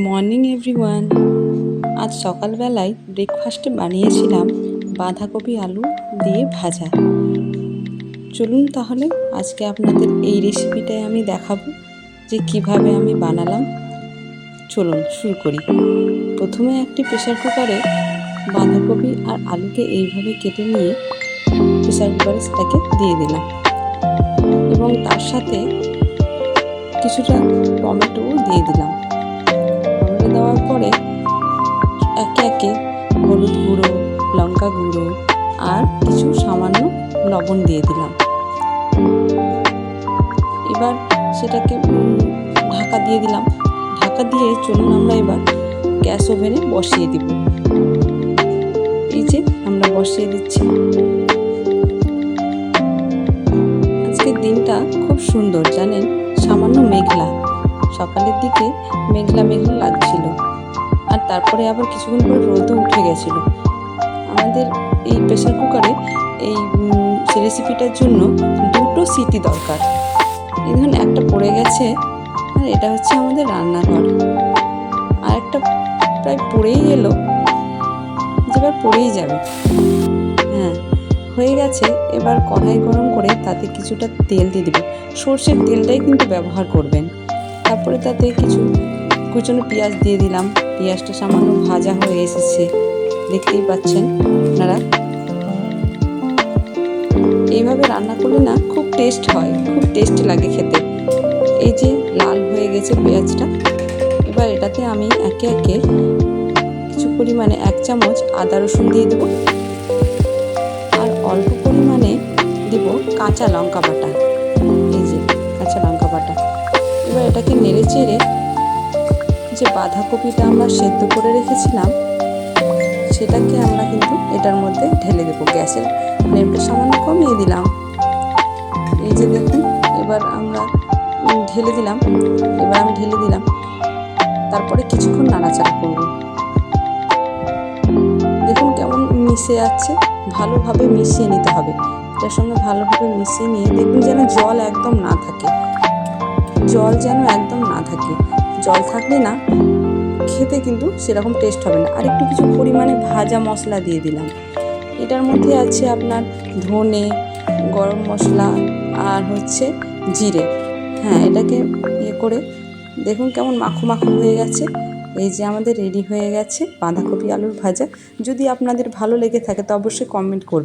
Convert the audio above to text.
Morning everyone. আজ সকালবেলায় ব্রেকফাস্টে বানিয়েছিলাম বাঁধাকপি আলু দিয়ে ভাজা। চলুন তাহলে আজকে আপনাদের এই রেসিপিটাই আমি দেখাবো যে কিভাবে আমি বানালাম। চলুন শুরু করি। প্রথমে একটি প্রেসার কুকারে বাঁধাকপি আর আলুকে এইভাবে কেটে নিয়ে প্রেসার কুকারে সেটাকে দিয়ে দিলাম এবং তার সাথে কিছুটা টমেটোও দিয়ে দিলাম। টমেটো দেওয়ার পরে একে একে হলুদ গুঁড়ো, লঙ্কা গুঁড়ো আর কিছু সামান্য লবণ দিয়ে দিলাম। এবার সেটাকে ঢাকা দিয়ে দিলাম। ঢাকা দিয়ে চলুন আমরা এবার গ্যাস ওভেনে বসিয়ে দিব। এই যে আমরা বসিয়ে দিচ্ছি। আজকের দিনটা খুব সুন্দর জানেন, সামান্য মেঘলা, সকালের দিকে মেঘলা মেঘলা লাগছিল আর তারপরে আবার কিছুক্ষণ পরে রোদও উঠে গেছিল। আমাদের এই প্রেসার কুকারে এই রেসিপিটার জন্য 2টো সিটি দরকার। এই ধরুন একটা পড়ে গেছে আর এটা হচ্ছে আমাদের রান্নাঘর, আর একটা প্রায় পড়েই এলো, যেবার পড়েই যাবে। হ্যাঁ, হয়ে গেছে। এবার কড়াই গরম করে তাতে কিছুটা তেল দিয়ে দেবেন। সর্ষের তেলটাই কিন্তু ব্যবহার করবেন। তারপরে তাতে কিছু কুচনো পেঁয়াজ দিয়ে দিলাম। পেঁয়াজটা সামান্য ভাজা হয়ে এসেছে, দেখতেই পাচ্ছেন আপনারা। এইভাবে রান্না করলে না খুব টেস্ট হয়, খুব টেস্ট লাগে খেতে। এই যে লাল হয়ে গেছে পেঁয়াজটা। এবার এটাতে আমি একে একে কিছু পরিমাণে 1 চামচ আদা রসুন দিয়ে দেবো আর অল্প পরিমাণে দেব কাঁচা লঙ্কা বাটা। এই যে কাঁচা লঙ্কা বাটা। এবার এটাকে নেড়ে চেড়ে যে বাঁধাকপিটা আমরা সেদ্ধ করে রেখেছিলাম সেটাকে আমরা কিন্তু এটার মধ্যে ঢেলে দেবো। গ্যাসের ফ্লেমটা সামান্য কমিয়ে দিলাম। এই যে দেখুন, এবার আমরা ঢেলে দিলাম। এবার আমি ঢেলে দিলাম, তারপরে কিছুক্ষণ নাড়াচাড়া করব। দেখুন কেমন মিশে যাচ্ছে, ভালোভাবে মিশিয়ে নিতে হবে। এটার সঙ্গে ভালোভাবে মিশিয়ে নিয়ে দেখুন যেন জল একদম না থাকে, জল যেন একদম না থাকে। জল থাকলে না খেতে কিন্তু সেরকম টেস্ট হবে না। আর একটু কিছু পরিমাণে ভাজা মশলা দিয়ে দিলাম। এটার মধ্যে আছে আপনার ধনে, গরম মশলা আর হচ্ছে জিরে। হ্যাঁ, এটাকে করে দেখুন কেমন মাখো মাখো হয়ে গেছে। এই যে আমাদের রেডি হয়ে গেছে বাঁধাকপি আলুর ভাজা। যদি আপনাদের ভালো লেগে থাকে তো অবশ্যই কমেন্ট করবেন।